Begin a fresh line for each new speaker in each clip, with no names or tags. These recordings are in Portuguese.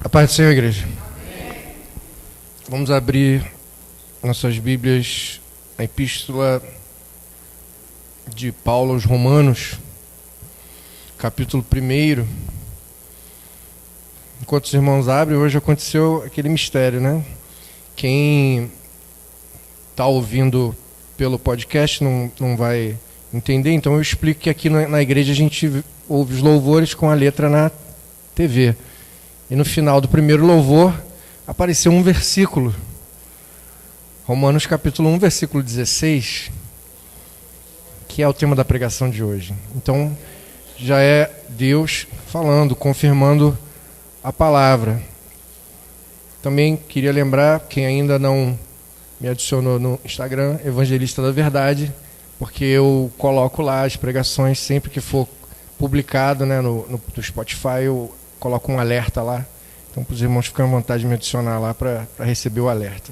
A paz do Senhor, igreja. Amém. Vamos abrir nossas Bíblias, a Epístola de Paulo aos Romanos, capítulo 1. Enquanto os irmãos abrem, hoje aconteceu aquele mistério, né? Quem está ouvindo pelo podcast não vai entender, então eu explico que aqui na igreja a gente ouve os louvores com a letra na TV. E no final do primeiro louvor apareceu um versículo. Romanos capítulo 1, versículo 16, que é o tema da pregação de hoje. Então, já é Deus falando, confirmando a palavra. Também queria lembrar, quem ainda não me adicionou no Instagram, Evangelista da Verdade, porque eu coloco lá as pregações sempre que for publicado, né, no Spotify, eu coloco um alerta lá. Então, para os irmãos ficarem à vontade de me adicionar lá para receber o alerta.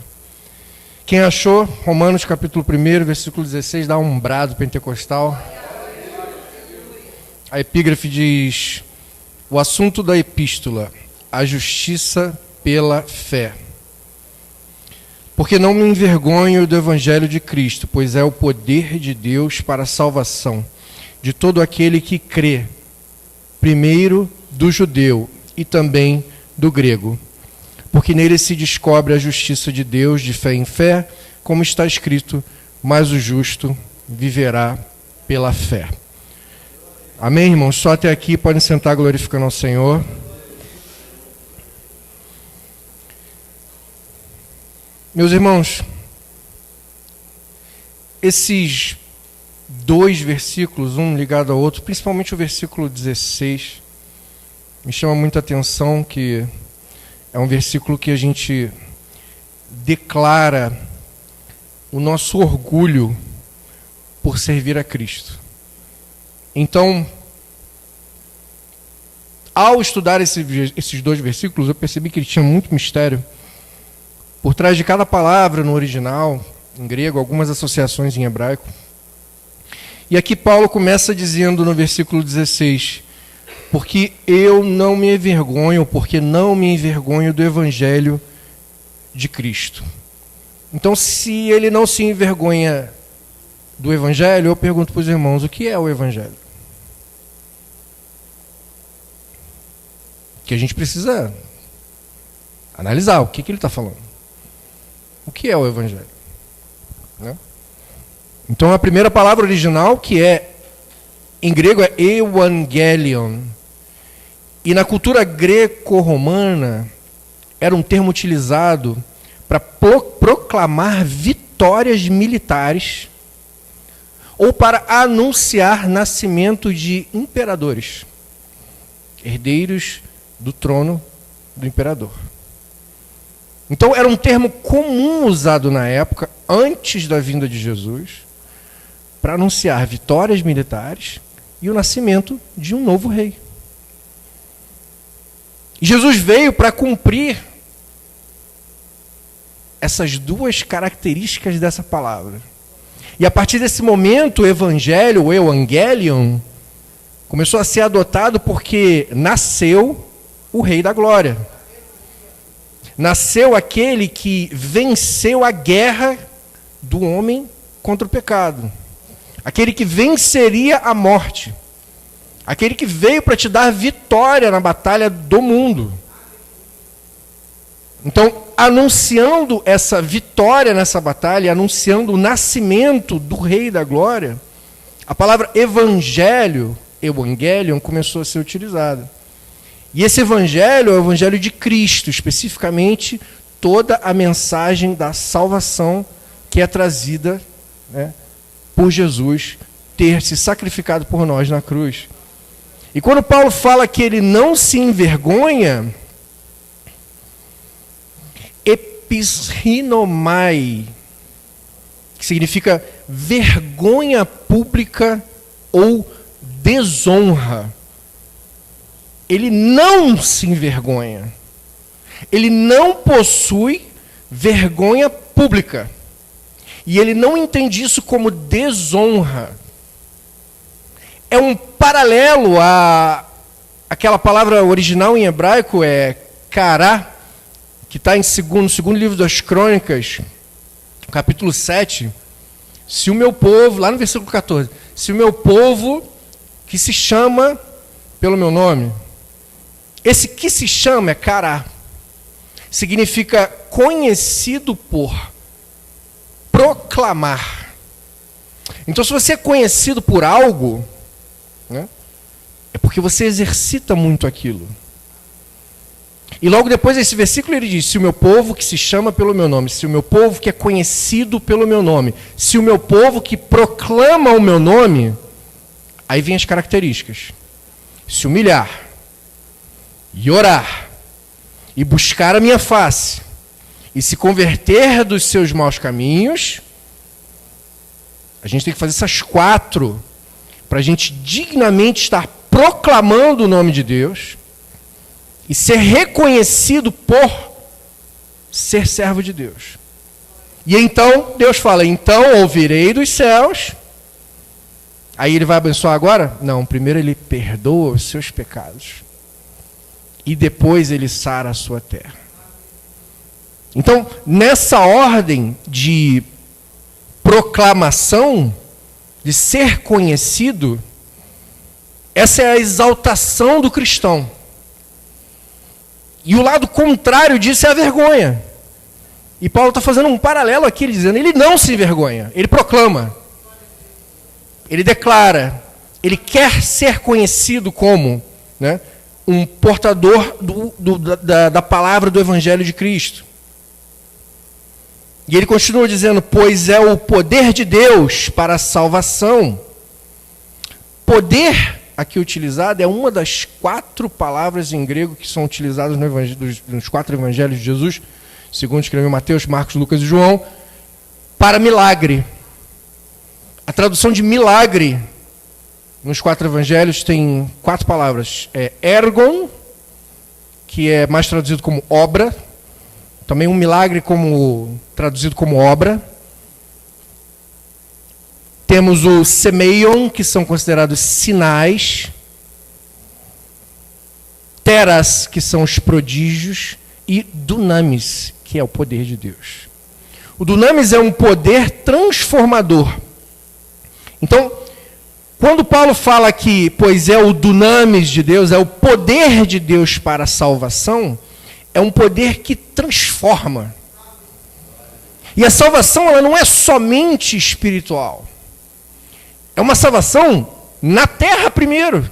Quem achou, Romanos capítulo 1, versículo 16, dá um brado pentecostal. A epígrafe diz: o assunto da epístola, a justiça pela fé. Porque não me envergonho do evangelho de Cristo, pois é o poder de Deus para a salvação de todo aquele que crê, primeiro do judeu e também do grego. Porque nele se descobre a justiça de Deus de fé em fé, como está escrito: mas o justo viverá pela fé. Amém, irmãos? Só até aqui, podem sentar glorificando ao Senhor. Meus irmãos, esses dois versículos, um ligado ao outro, principalmente o versículo 16, me chama muita atenção, que é um versículo que a gente declara o nosso orgulho por servir a Cristo. Então, ao estudar esses dois versículos, eu percebi que ele tinha muito mistério. Por trás de cada palavra no original, em grego, algumas associações em hebraico. E aqui Paulo começa dizendo no versículo 16: porque eu não me envergonho, porque não me envergonho do evangelho de Cristo. Então, se ele não se envergonha do evangelho, eu pergunto para os irmãos: o que é o evangelho? Que a gente precisa analisar o que ele está falando. O que é o evangelho? Né? Então, a primeira palavra original, que em grego é evangelion, e na cultura greco-romana era um termo utilizado para proclamar vitórias militares ou para anunciar nascimento de imperadores, herdeiros do trono do imperador. Então, era um termo comum usado na época, antes da vinda de Jesus, para anunciar vitórias militares e o nascimento de um novo rei. E Jesus veio para cumprir essas duas características dessa palavra. E a partir desse momento, o evangelho, o evangelion, começou a ser adotado porque nasceu o Rei da Glória. Nasceu aquele que venceu a guerra do homem contra o pecado. Aquele que venceria a morte. Aquele que veio para te dar vitória na batalha do mundo. Então, anunciando essa vitória nessa batalha, anunciando o nascimento do Rei da Glória, a palavra evangelho, evangelion, começou a ser utilizada. E esse evangelho é o evangelho de Cristo, especificamente toda a mensagem da salvação que é trazida, né, por Jesus ter se sacrificado por nós na cruz. E quando Paulo fala que ele não se envergonha, episrinomai, que significa vergonha pública ou desonra. Ele não se envergonha. Ele não possui vergonha pública. E ele não entende isso como desonra. é um paralelo a aquela palavra original em hebraico, é Cará, que está no segundo livro das Crônicas, capítulo 7, se o meu povo, lá no versículo 14, se o meu povo que se chama pelo meu nome, esse que se chama é Cará, significa conhecido por, proclamar. Então, se você é conhecido por algo, né, é porque você exercita muito aquilo. E logo depois desse versículo ele diz, se o meu povo que se chama pelo meu nome, se o meu povo que é conhecido pelo meu nome, se o meu povo que proclama o meu nome, aí vem as características. Se humilhar, e orar, e buscar a minha face, e se converter dos seus maus caminhos, a gente tem que fazer essas 4 para a gente dignamente estar proclamando o nome de Deus e ser reconhecido por ser servo de Deus. E então, Deus fala, então ouvirei dos céus. Aí ele vai abençoar agora? Não, primeiro ele perdoa os seus pecados. E depois ele sara a sua terra. Então, nessa ordem de proclamação, de ser conhecido, essa é a exaltação do cristão. E o lado contrário disso é a vergonha. E Paulo está fazendo um paralelo aqui, dizendo, ele não se envergonha, ele proclama. Ele declara, ele quer ser conhecido como, né, um portador da palavra do Evangelho de Cristo. E ele continua dizendo, pois é o poder de Deus para a salvação. Poder, aqui utilizado, é uma das 4 palavras em grego que são utilizadas nos 4 evangelhos de Jesus, segundo escreveu Mateus, Marcos, Lucas e João, para milagre. A tradução de milagre nos 4 evangelhos tem 4 palavras. É ergon, que é mais traduzido como obra. Também um milagre traduzido como obra. Temos o semeion, que são considerados sinais. Teras, que são os prodígios. E dunamis, que é o poder de Deus. O dunamis é um poder transformador. Então, quando Paulo fala que, pois é o dunamis de Deus, é o poder de Deus para a salvação, é um poder que transforma. E a salvação, ela não é somente espiritual. É uma salvação na terra primeiro.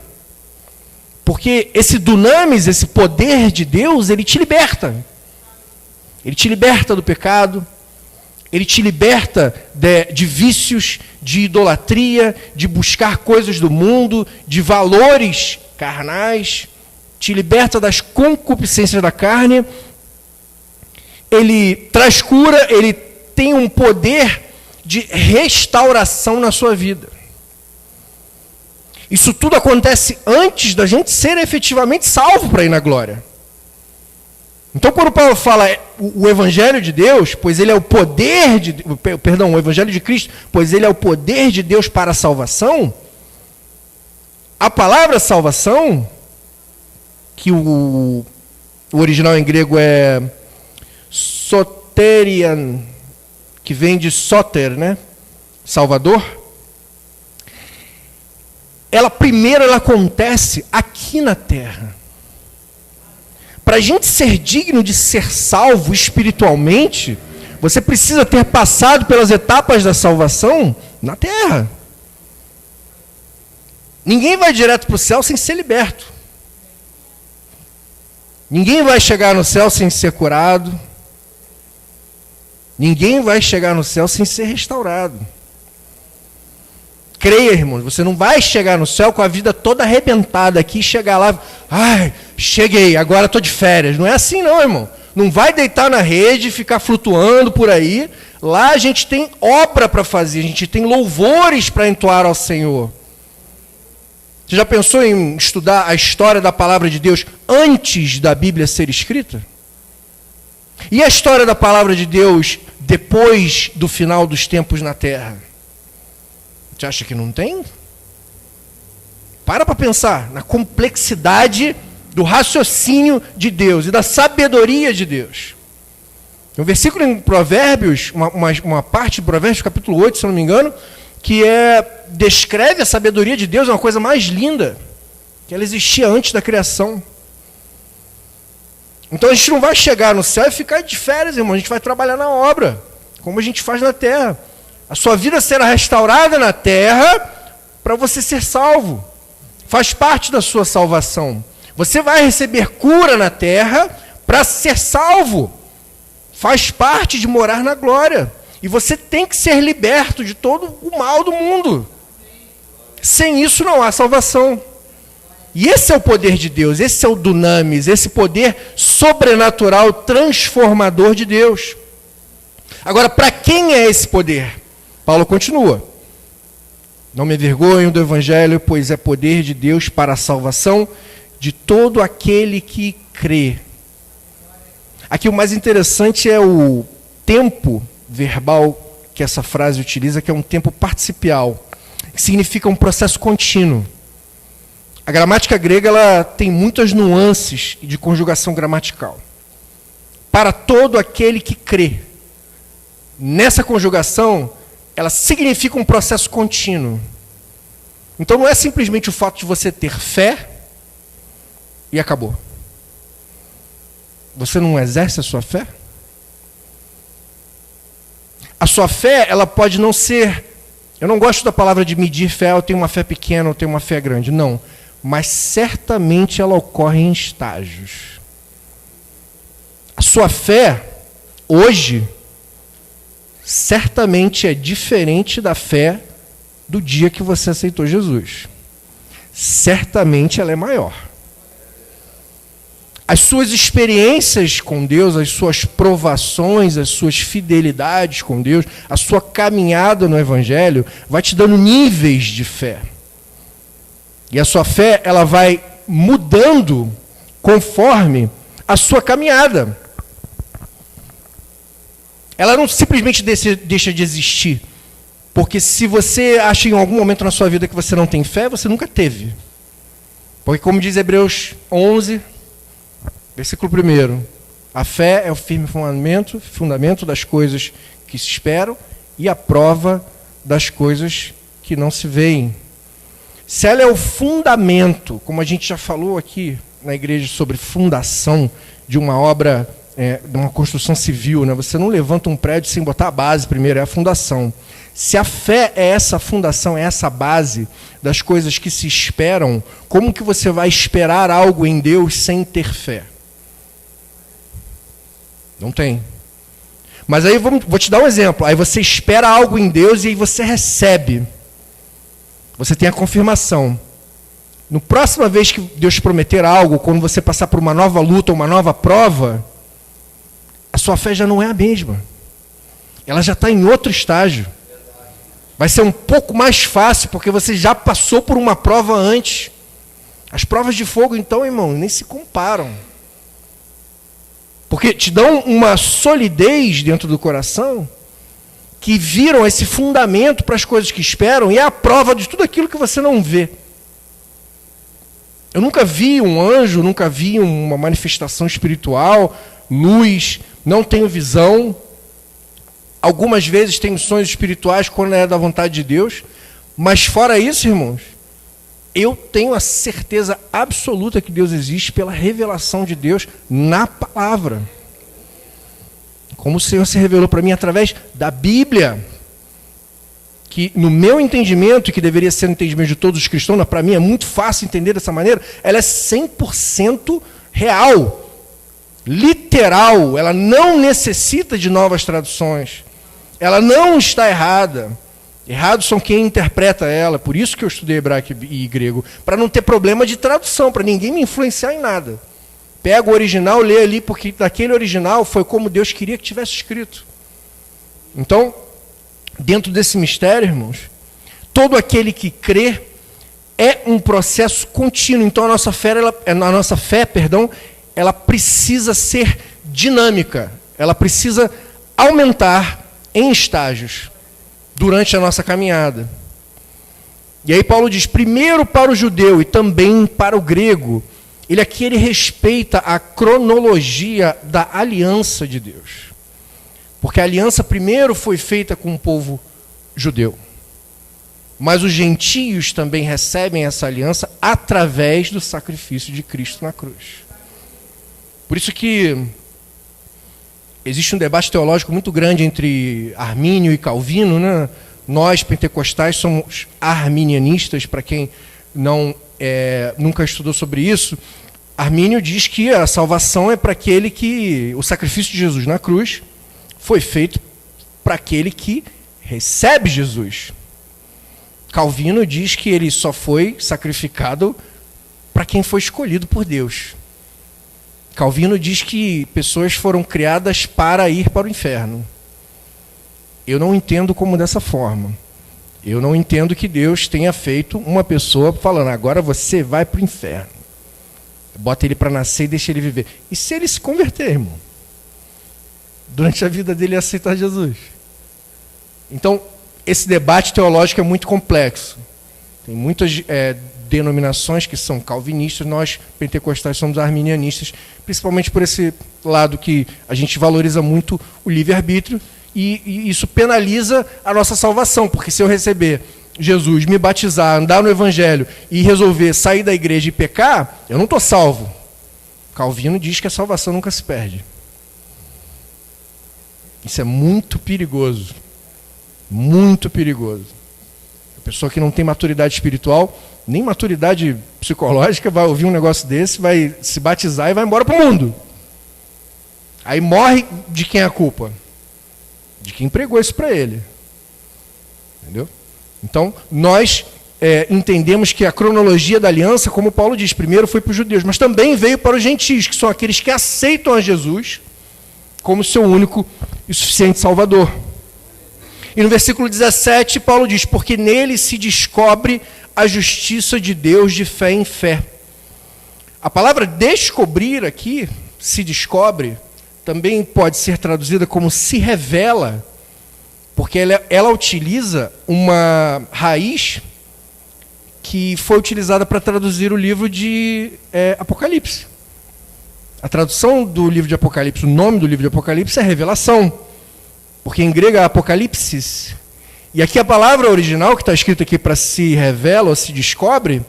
Porque esse dunamis, esse poder de Deus, ele te liberta. Ele te liberta do pecado. Ele te liberta de vícios, de idolatria, de buscar coisas do mundo, de valores carnais. Te liberta das concupiscências da carne. Ele traz cura, ele tem um poder de restauração na sua vida. Isso tudo acontece antes da gente ser efetivamente salvo para ir na glória. Então, quando Paulo fala o Evangelho de Deus, pois ele é o poder o Evangelho de Cristo, pois ele é o poder de Deus para a salvação, a palavra salvação, que o original em grego é soterian, que vem de soter, né? Salvador. Primeiro ela acontece aqui na terra. Para a gente ser digno de ser salvo espiritualmente, você precisa ter passado pelas etapas da salvação na terra. Ninguém vai direto para o céu sem ser liberto. Ninguém vai chegar no céu sem ser curado. Ninguém vai chegar no céu sem ser restaurado. Creia, irmãos, você não vai chegar no céu com a vida toda arrebentada aqui e chegar lá, cheguei, agora estou de férias. Não é assim não, irmão. Não vai deitar na rede e ficar flutuando por aí. Lá a gente tem obra para fazer, a gente tem louvores para entoar ao Senhor. Você já pensou em estudar a história da palavra de Deus antes da Bíblia ser escrita? E a história da palavra de Deus depois do final dos tempos na terra? Você acha que não tem? Para pensar na complexidade do raciocínio de Deus e da sabedoria de Deus. Um versículo em Provérbios, uma parte de Provérbios, capítulo 8, se eu não me engano, que descreve a sabedoria de Deus, é uma coisa mais linda, que ela existia antes da criação. Então a gente não vai chegar no céu e ficar de férias, irmão. A gente vai trabalhar na obra, como a gente faz na terra. A sua vida será restaurada na terra para você ser salvo. Faz parte da sua salvação. Você vai receber cura na terra para ser salvo. Faz parte de morar na glória. E você tem que ser liberto de todo o mal do mundo. Sem isso não há salvação. E esse é o poder de Deus, esse é o dunamis, esse poder sobrenatural, transformador de Deus. Agora, para quem é esse poder? Paulo continua. Não me envergonho do Evangelho, pois é poder de Deus para a salvação de todo aquele que crê. Aqui o mais interessante é o tempo verbal que essa frase utiliza, que é um tempo participial, que significa um processo contínuo. A gramática grega ela tem muitas nuances de conjugação gramatical. Para todo aquele que crê. Nessa conjugação, ela significa um processo contínuo. Então não é simplesmente o fato de você ter fé e acabou. Você não exerce a sua fé? A sua fé, ela pode não ser... Eu não gosto da palavra de medir fé, eu tenho uma fé pequena, eu tenho uma fé grande. Não. Mas certamente ela ocorre em estágios. A sua fé, hoje, certamente é diferente da fé do dia que você aceitou Jesus. Certamente ela é maior. As suas experiências com Deus, as suas provações, as suas fidelidades com Deus, a sua caminhada no Evangelho, vai te dando níveis de fé. E a sua fé, ela vai mudando conforme a sua caminhada. Ela não simplesmente deixa de existir. Porque se você acha em algum momento na sua vida que você não tem fé, você nunca teve. Porque como diz Hebreus 11, versículo 1, a fé é o firme fundamento das coisas que se esperam e a prova das coisas que não se veem. Se ela é o fundamento, como a gente já falou aqui na igreja sobre fundação de uma obra, de uma construção civil, né? Você não levanta um prédio sem botar a base primeiro, é a fundação. Se a fé é essa fundação, é essa base das coisas que se esperam, como que você vai esperar algo em Deus sem ter fé? Não tem. Mas aí vou te dar um exemplo. Aí você espera algo em Deus e aí você recebe. Você tem a confirmação. No próxima vez que Deus prometer algo, quando você passar por uma nova luta, uma nova prova, a sua fé já não é a mesma. Ela já está em outro estágio. Vai ser um pouco mais fácil, porque você já passou por uma prova antes. As provas de fogo, então, irmão, nem se comparam. Porque te dão uma solidez dentro do coração que viram esse fundamento para as coisas que esperam e é a prova de tudo aquilo que você não vê. Eu nunca vi um anjo, nunca vi uma manifestação espiritual, luz, não tenho visão. Algumas vezes tenho sonhos espirituais quando é da vontade de Deus, mas fora isso, irmãos, eu tenho a certeza absoluta que Deus existe pela revelação de Deus na palavra. Como o Senhor se revelou para mim através da Bíblia, que no meu entendimento, que deveria ser o entendimento de todos os cristãos, para mim é muito fácil entender dessa maneira, ela é 100% real, literal, ela não necessita de novas traduções, ela não está errada. Errados são quem interpreta ela, por isso que eu estudei hebraico e grego, para não ter problema de tradução, para ninguém me influenciar em nada. Pega o original, lê ali, porque daquele original foi como Deus queria que tivesse escrito. Então, dentro desse mistério, irmãos, todo aquele que crê é um processo contínuo. Então a nossa fé, ela precisa ser dinâmica, ela precisa aumentar em estágios durante a nossa caminhada. E aí Paulo diz, primeiro para o judeu e também para o grego, ele respeita a cronologia da aliança de Deus. Porque a aliança primeiro foi feita com o povo judeu. Mas os gentios também recebem essa aliança através do sacrifício de Cristo na cruz. Por isso que existe um debate teológico muito grande entre Armínio e Calvino, né? Nós, pentecostais, somos arminianistas, para quem nunca estudou sobre isso. Armínio diz que a salvação é para aquele que... O sacrifício de Jesus na cruz foi feito para aquele que recebe Jesus. Calvino diz que ele só foi sacrificado para quem foi escolhido por Deus. Calvino diz que pessoas foram criadas para ir para o inferno. Eu não entendo como dessa forma. Eu não entendo que Deus tenha feito uma pessoa falando, agora você vai para o inferno. Bota ele para nascer e deixa ele viver. E se ele se converter, irmão? Durante a vida dele aceitar Jesus. Então, esse debate teológico é muito complexo. Tem muitas denominações que são calvinistas, nós, pentecostais, somos arminianistas, principalmente por esse lado que a gente valoriza muito o livre-arbítrio, e isso penaliza a nossa salvação, porque se eu receber Jesus, me batizar, andar no Evangelho e resolver sair da igreja e pecar, eu não estou salvo. Calvino diz que a salvação nunca se perde. Isso é muito perigoso. Muito perigoso. A pessoa que não tem maturidade espiritual, nem maturidade psicológica, vai ouvir um negócio desse, vai se batizar e vai embora para o mundo. Aí morre, de quem é a culpa? De quem pregou isso para ele. Entendeu? Então, nós entendemos que a cronologia da aliança, como Paulo diz, primeiro foi para os judeus, mas também veio para os gentios, que são aqueles que aceitam a Jesus como seu único e suficiente Salvador. E no versículo 17, Paulo diz, porque nele se descobre a justiça de Deus de fé em fé. A palavra descobrir aqui, se descobre, também pode ser traduzida como se revela, porque ela utiliza uma raiz que foi utilizada para traduzir o livro de Apocalipse. A tradução do livro de Apocalipse, o nome do livro de Apocalipse é revelação, porque em grego é apocalipsis. E aqui a palavra original que está escrita aqui para se revela ou se descobre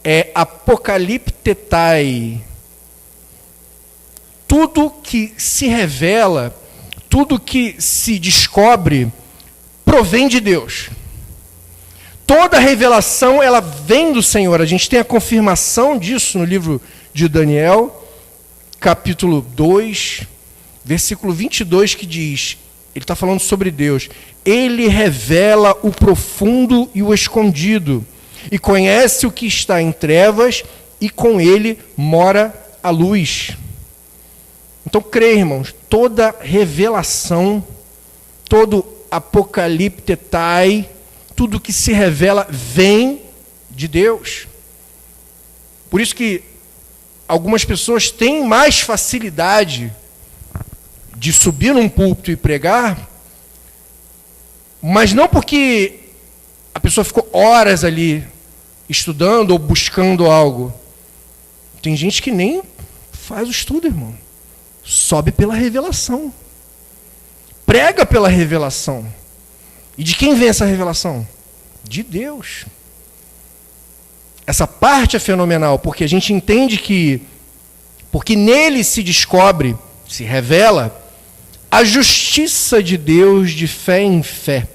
é apocaliptetai. Tudo que se revela, tudo que se descobre, provém de Deus. Toda revelação, ela vem do Senhor. A gente tem a confirmação disso no livro de Daniel, capítulo 2, versículo 22, que diz, ele está falando sobre Deus, ele revela o profundo e o escondido, e conhece o que está em trevas, e com ele mora a luz. Então, creia, irmãos, toda revelação, todo apocaliptetai, tudo que se revela vem de Deus. Por isso que algumas pessoas têm mais facilidade de subir num púlpito e pregar, mas não porque a pessoa ficou horas ali estudando ou buscando algo. Tem gente que nem faz o estudo, irmão. Sobe pela revelação. Prega pela revelação. E de quem vem essa revelação? De Deus. Essa parte é fenomenal, porque a gente entende que, porque nele se descobre, se revela, a justiça de Deus de fé em fé.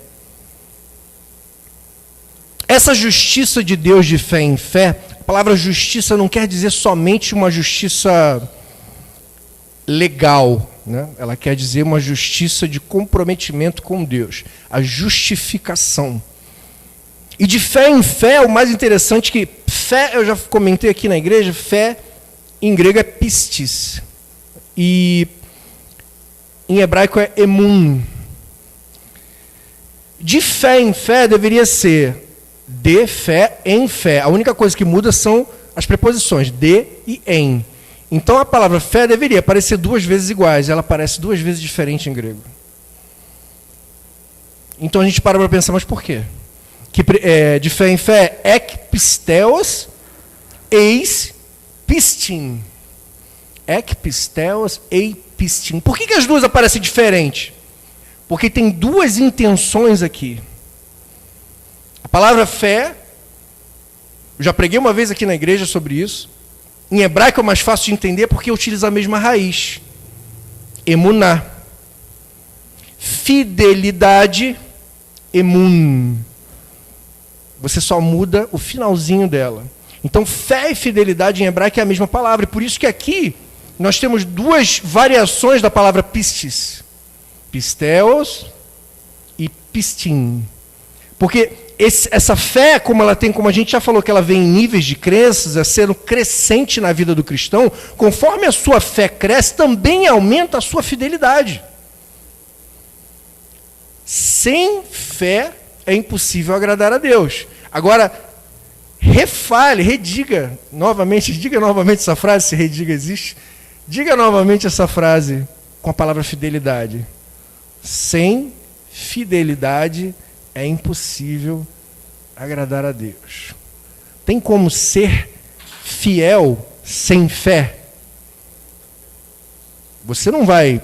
Essa justiça de Deus de fé em fé, a palavra justiça não quer dizer somente uma justiça legal, né? Ela quer dizer uma justiça de comprometimento com Deus, a justificação. E de fé em fé, o mais interessante que fé, eu já comentei aqui na igreja, fé em grego é pistis, e em hebraico é emun. De fé em fé deveria ser de fé em fé. A única coisa que muda são as preposições de e em. Então a palavra fé deveria aparecer duas vezes iguais, ela aparece duas vezes diferente em grego. Então a gente para pensar, mas por quê? Que de fé em fé, ek pisteos, eis pistin. Ekpisteos, eipistin. Por que as duas aparecem diferentes? Porque tem duas intenções aqui. A palavra fé, eu já preguei uma vez aqui na igreja sobre isso. Em hebraico é mais fácil de entender porque utiliza a mesma raiz. Emuná. Fidelidade, emun. Você só muda o finalzinho dela. Então, fé e fidelidade em hebraico é a mesma palavra. E por isso que aqui nós temos duas variações da palavra pistis. Pisteos e pistin. Porque essa fé, como ela tem, como a gente já falou, que ela vem em níveis de crenças, é sendo crescente na vida do cristão, conforme a sua fé cresce, também aumenta a sua fidelidade. Sem fé é impossível agradar a Deus. Agora, rediga novamente essa frase, se rediga existe. Diga novamente essa frase com a palavra fidelidade. Sem fidelidade é impossível agradar a Deus. Tem como ser fiel sem fé? Você não vai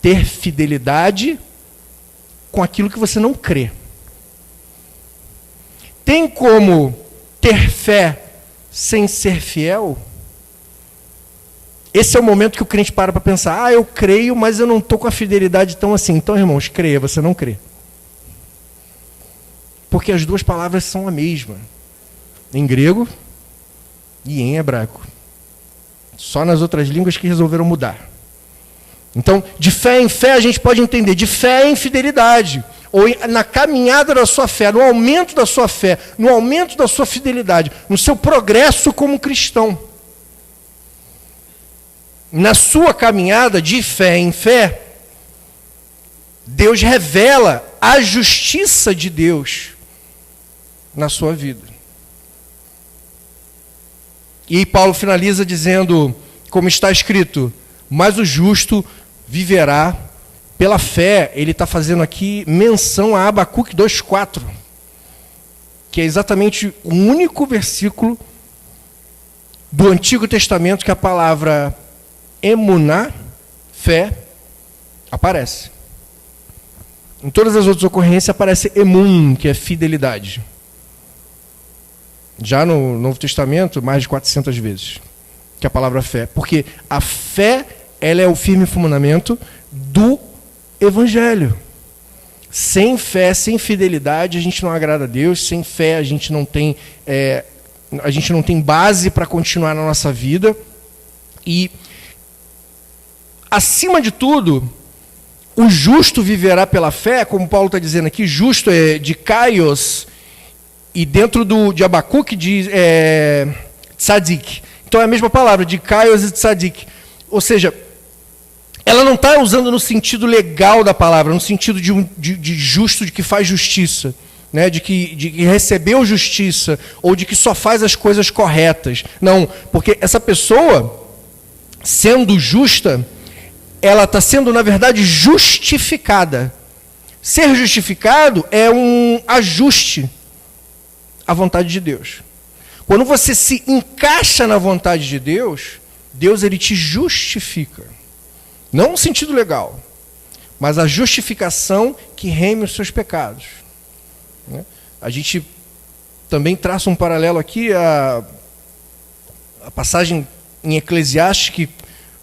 ter fidelidade com aquilo que você não crê. Tem como ter fé sem ser fiel? Esse é o momento que o crente para pensar, eu creio, mas eu não estou com a fidelidade tão assim. Então, irmãos, creia, você não crê. Porque as duas palavras são a mesma. Em grego e em hebraico. Só nas outras línguas que resolveram mudar. Então, de fé em fé a gente pode entender, de fé em fidelidade. Ou na caminhada da sua fé, no aumento da sua fé, no aumento da sua fidelidade, no seu progresso como cristão. Na sua caminhada de fé em fé, Deus revela a justiça de Deus na sua vida. E Paulo finaliza dizendo, como está escrito, mas o justo viverá pela fé. Ele está fazendo aqui menção a Abacuque 2,4, que é exatamente o único versículo do Antigo Testamento que a palavra emuná, fé, aparece. Em todas as outras ocorrências aparece emun, que é fidelidade. Já no Novo Testamento, mais de 400 vezes, que é a palavra fé. Porque a fé, ela é o firme fundamento do Evangelho. Sem fé, sem fidelidade, a gente não agrada a Deus. Sem fé, a gente não tem base para continuar na nossa vida. E, acima de tudo, o justo viverá pela fé, como Paulo está dizendo aqui, justo é de kaios, e dentro de Abacuque diz tzadik. Então é a mesma palavra, de kaios e tzadik. Ou seja, ela não está usando no sentido legal da palavra, no sentido de justo, de que faz justiça, né? de que recebeu justiça, ou de que só faz as coisas corretas. Não, porque essa pessoa, sendo justa, ela está sendo, na verdade, justificada. Ser justificado é um ajuste à vontade de Deus. Quando você se encaixa na vontade de Deus, Deus ele te justifica. Não no sentido legal, mas a justificação que reme os seus pecados. A gente também traça um paralelo aqui, a passagem em Eclesiastes, que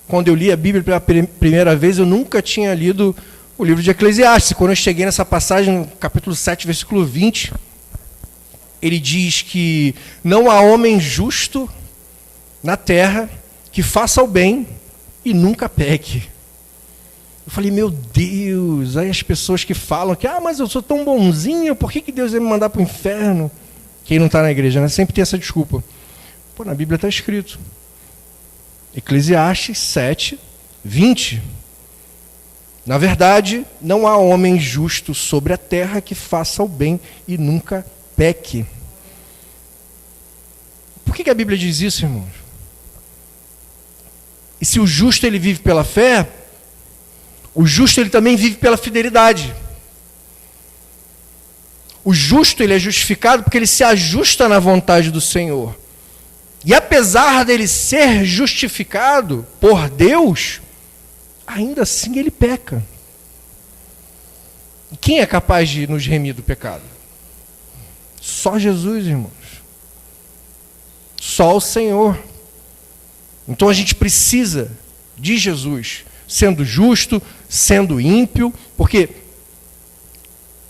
quando eu li a Bíblia pela primeira vez, eu nunca tinha lido o livro de Eclesiastes. Quando eu cheguei nessa passagem, no capítulo 7, versículo 20, ele diz que não há homem justo na terra que faça o bem e nunca peque. Eu falei, meu Deus, aí as pessoas que falam que, mas eu sou tão bonzinho, por que Deus vai me mandar para o inferno? Quem não está na igreja, né? Sempre tem essa desculpa. Pô, na Bíblia está escrito. Eclesiastes 7, 20. Na verdade, não há homem justo sobre a terra que faça o bem e nunca peque. Por que a Bíblia diz isso, irmãos? E se o justo ele vive pela fé, o justo ele também vive pela fidelidade. O justo ele é justificado porque ele se ajusta na vontade do Senhor. E apesar dele ser justificado por Deus, ainda assim ele peca. E quem é capaz de nos remir do pecado? Só Jesus, irmãos. Só o Senhor. Então a gente precisa de Jesus, sendo justo, sendo ímpio, porque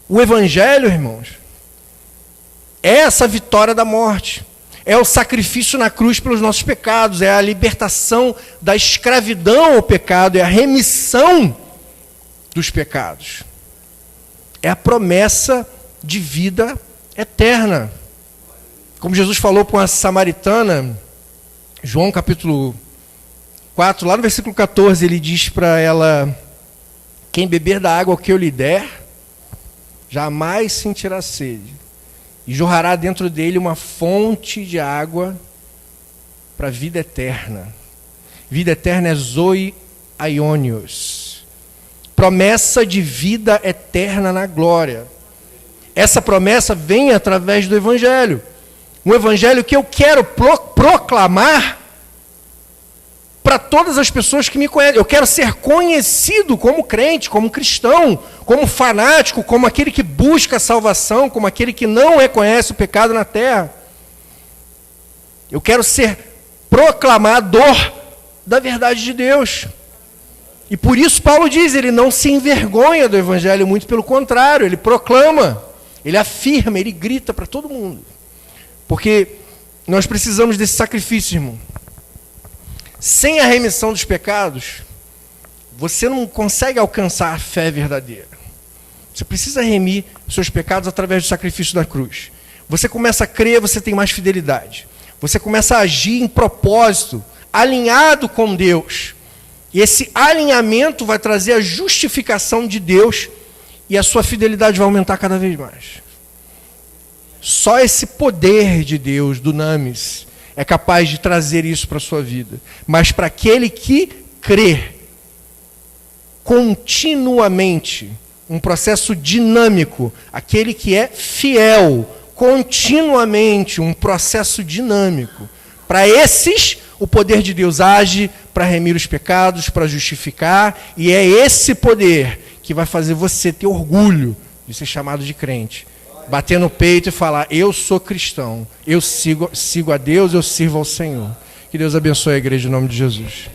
o Evangelho, irmãos, é essa vitória da morte. É o sacrifício na cruz pelos nossos pecados, é a libertação da escravidão ao pecado, é a remissão dos pecados. É a promessa de vida eterna. Como Jesus falou para uma samaritana, João capítulo 4, lá no versículo 14, ele diz para ela: quem beber da água que eu lhe der, jamais sentirá sede. E jorrará dentro dele uma fonte de água para a vida eterna. Vida eterna é zoe aionios. Promessa de vida eterna na glória. Essa promessa vem através do Evangelho. Um Evangelho que eu quero proclamar para todas as pessoas que me conhecem. Eu quero ser conhecido como crente, como cristão, como fanático, como aquele que busca a salvação, como aquele que não reconhece o pecado na terra. Eu quero ser proclamador da verdade de Deus. E por isso Paulo diz, ele não se envergonha do Evangelho, muito pelo contrário, ele proclama, ele afirma, ele grita para todo mundo. Porque nós precisamos desse sacrifício, irmão. Sem a remissão dos pecados, você não consegue alcançar a fé verdadeira. Você precisa remir os seus pecados através do sacrifício da cruz. Você começa a crer, você tem mais fidelidade. Você começa a agir em propósito, alinhado com Deus. E esse alinhamento vai trazer a justificação de Deus e a sua fidelidade vai aumentar cada vez mais. Só esse poder de Deus, dunamis, é capaz de trazer isso para a sua vida. Mas para aquele que crê continuamente, um processo dinâmico, aquele que é fiel, continuamente, um processo dinâmico. Para esses, o poder de Deus age para remir os pecados, para justificar, e é esse poder que vai fazer você ter orgulho de ser chamado de crente. Bater no peito e falar, eu sou cristão, eu sigo a Deus, eu sirvo ao Senhor. Que Deus abençoe a igreja em nome de Jesus.